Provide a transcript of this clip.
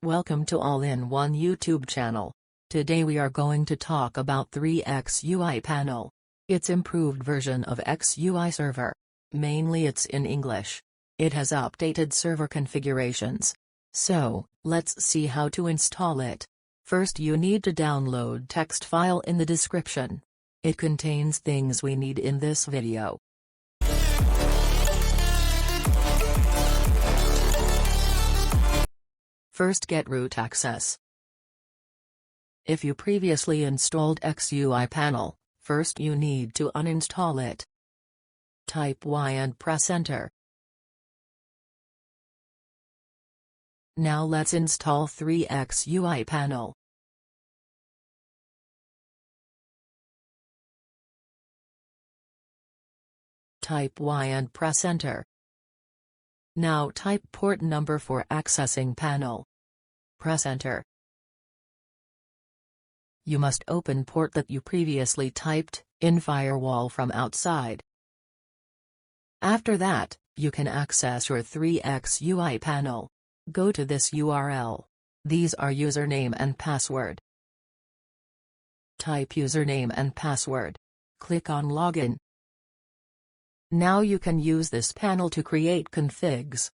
Welcome to All-in-One YouTube channel. Today we are going to talk about 3X-UI panel. It's improved version of X-UI server. Mainly it's in English. It has updated server configurations. So, let's see how to install it. First you need to download text file in the description. It contains things we need in this video. First get root access. If you previously installed X-UI panel, first you need to uninstall it. Type Y and press enter. Now let's install 3X-UI panel. Type Y and press enter. Now type port number for accessing panel. Press enter. You must open port that you previously typed in Firewall from outside. After that, you can access your 3X-UI panel. Go to this URL. These are username and password. Type username and password. Click on login. Now you can use this panel to create configs.